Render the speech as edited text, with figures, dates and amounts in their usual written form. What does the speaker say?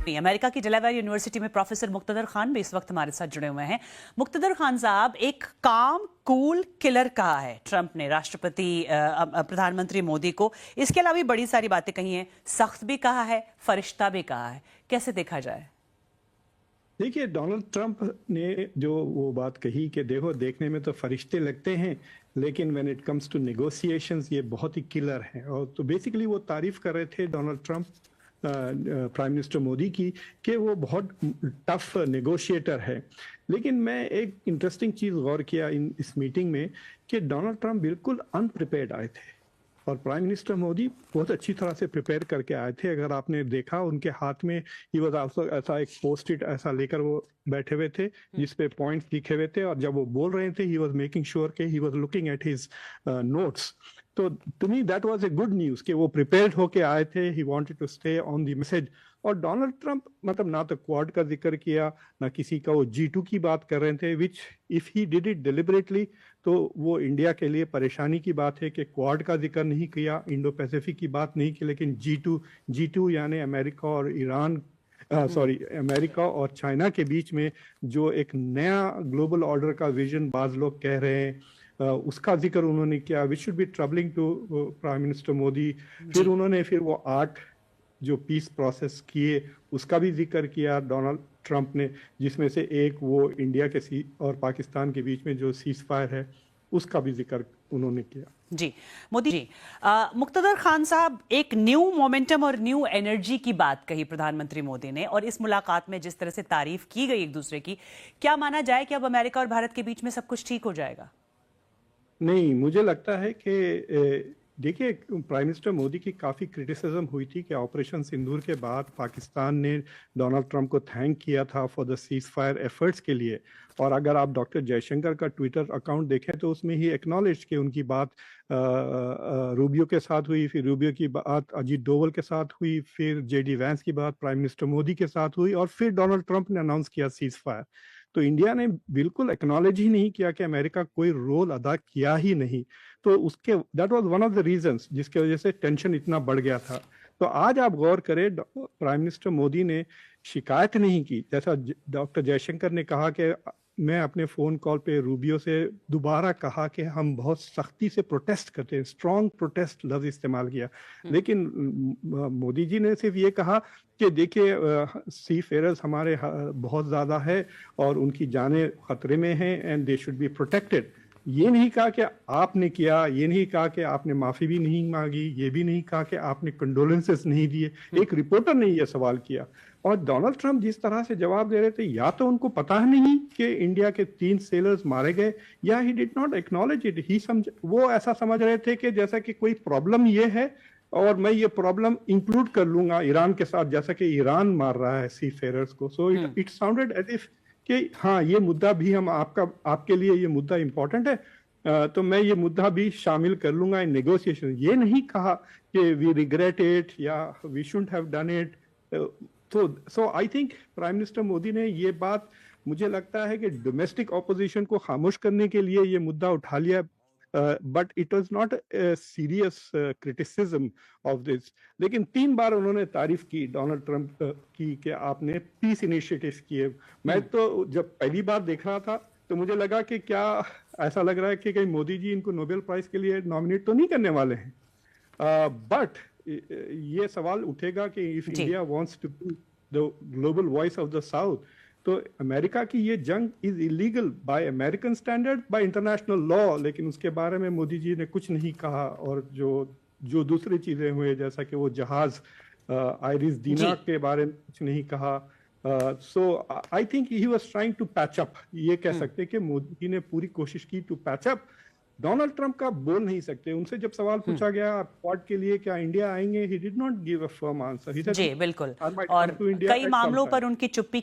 America की Delaware university में professor Muqtedar Khan भी इस वक्त हमारे साथ जुड़े हुए हैं। मुक्तदर खान साहब, एक काम कूल किलर कहा है ट्रंप ने राष्ट्रपति प्रधानमंत्री मोदी को। इसके अलावा भी बड़ी सारी बातें कही हैं, सख्त भी कहा है, फरिश्ता भी कहा है। कैसे देखा जाए? देखिए, डोनाल्ड ट्रंप ने जो वो बात कही कि देखो देखने में तो फरिश्ते लगते हैं, लेकिन when it comes to negotiations ये बहुत ही किलर हैं। और तो बेसिकली वो तारीफ कर रहे थे Donald Trump prime minister Modi की कि वो बहुत टफ नेगोशिएटर है। लेकिन मैं एक इंटरेस्टिंग चीज़ गौर किया इस मीटिंग में कि डोनाल्ड ट्रंप बिल्कुल अनप्रिपेयर्ड आए थे और प्राइम मिनिस्टर मोदी बहुत अच्छी तरह से प्रिपेयर करके आए थे। अगर आपने देखा उनके हाथ में ही वाज आल्सो ऐसा एक पोस्ट इट ऐसा लेकर वो बैठे हुए थे जिस पे पॉइंट्स लिखे हुए थे, और जब वो बोल रहे थे ही वाज मेकिंग श्योर के he was looking at his notes. तो to me that was a good news कि वो प्रिपेयर्ड होके आए थे, he wanted to stay on the message. और डोनाल्ड ट्रंप मतलब ना तो क्वाड का जिक्र किया ना किसी का, वो G2 की बात कर रहे थे, which if he did it deliberately तो वो इंडिया के लिए परेशानी की बात है कि क्वाड का जिक्र नहीं किया, इंडो पैसिफिक की बात नहीं की, लेकिन G2 यानी अमेरिका और ईरान अमेरिका और चाइना के बीच में जो एक नया ग्लोबल ऑर्डर का विजन बाज लोग कह रहे हैं, उसका जिक्र उन्होंने किया, which should be troubling to prime minister Modi. फिर उन्होंने वो 8 जो पीस प्रोसेस किए उसका भी जिक्र किया डोनाल्ड ट्रंप ने, जिसमें से एक वो इंडिया के और पाकिस्तान के बीच में जो सीज फायर है उसका भी जिक्र उन्होंने किया। जी मोदी जी, मुक्तदर खान साहब, एक न्यू मोमेंटम और न्यू एनर्जी की बात कही प्रधानमंत्री मोदी ने, और इस मुलाकात में जिस तरह से तारीफ की गई एक दूसरे की, क्या माना जाए कि अब अमेरिका और भारत के बीच में सब कुछ ठीक हो जाएगा? नहीं, मुझे लगता है कि देखिए, प्राइम मिनिस्टर मोदी की काफ़ी क्रिटिसिज्म हुई थी कि ऑपरेशन सिंदूर के बाद पाकिस्तान ने डोनाल्ड ट्रंप को थैंक किया था for the cease fire efforts के लिए। और अगर आप डॉक्टर जयशंकर का ट्विटर अकाउंट देखें तो उसमें ही एक्नॉलेज कि उनकी बात रूबियो के साथ हुई, फिर रूबियो की बात अजीत डोवल के साथ हुई, फिर JD वैंस की बात प्राइम मिनिस्टर मोदी के साथ हुई, और फिर डोनाल्ड ट्रंप ने अनाउंस किया सीज फायर। तो इंडिया ने बिल्कुल एक्नॉलेज ही नहीं किया कि अमेरिका कोई रोल अदा किया ही नहीं। तो उसके that was one of the reasons जिसके वजह से टेंशन इतना बढ़ गया था। तो आज आप गौर करें, प्राइम मिनिस्टर मोदी ने शिकायत नहीं की, जैसा डॉक्टर जयशंकर ने कहा कि मैं अपने फोन कॉल पे रूबियो से दोबारा कहा कि हम बहुत सख्ती से प्रोटेस्ट करते हैं, स्ट्रॉन्ग प्रोटेस्ट लफ्ज इस्तेमाल किया। लेकिन मोदी जी ने सिर्फ ये कहा कि देखिए सी फेयरर्स हमारे बहुत ज़्यादा है और उनकी जानें खतरे में हैं and they should be protected. ये नहीं कहा कि आपने किया, ये नहीं कहा कि आपने माफ़ी भी नहीं मांगी, ये भी नहीं कहा कि आपने कंडोलेंसेस नहीं दिए। एक रिपोर्टर ने ये सवाल किया और डोनाल्ड ट्रंप जिस तरह से जवाब दे रहे थे, या तो उनको पता नहीं कि इंडिया के 3 सेलर्स मारे गए, या he did not acknowledge it. ही वो ऐसा समझ रहे थे कि जैसा कि कोई प्रॉब्लम ये है और मैं ये प्रॉब्लम इंक्लूड कर लूंगा ईरान के साथ, जैसा कि ईरान मार रहा है सी फेयरर्स को। So it sounded as if कि हाँ, ये मुद्दा भी हम आपके लिए ये मुद्दा इंपॉर्टेंट है, तो मैं ये मुद्दा भी शामिल कर लूंगा इन नेगोशिएशन। ये नहीं कहा कि वी रिग्रेट इट या we shouldn't have done it. So I think prime minister Modi ने ये बात, मुझे लगता है कि डोमेस्टिक ऑपोजिशन को खामोश करने के लिए ये मुद्दा उठा लिया, but it was not a serious criticism of this. लेकिन 3 बार उन्होंने तारीफ की डोनाल्ड ट्रंप की कि आपने पीस इनिशिएटिव्स किए। मैं तो जब पहली बार देख रहा था तो मुझे लगा कि क्या ऐसा लग रहा है कि कहीं मोदी जी इनको नोबेल प्राइज के लिए नॉमिनेट तो नहीं करने वाले हैं। बट ये सवाल उठेगा कि if India wants to be the global voice of the south, तो अमेरिका की ये जंग is illegal by American standard, by international law. लेकिन उसके बारे में मोदी जी ने कुछ नहीं कहा, और जो दूसरी चीजें हुए जैसा कि वो जहाज आयरिस दीना के बारे में कुछ नहीं कहा। So I think he was trying to patch up. ये कह सकते हैं कि मोदी जी ने पूरी कोशिश की to patch up. Donald Trump का बोल नहीं सकते। उनसे जब सवाल पूछा गया क्वाड के लिए क्या इंडिया आएंगे, he did not give a firm answer. He said जी बिल्कुल, और कई मामलों पर उनकी चुप्पी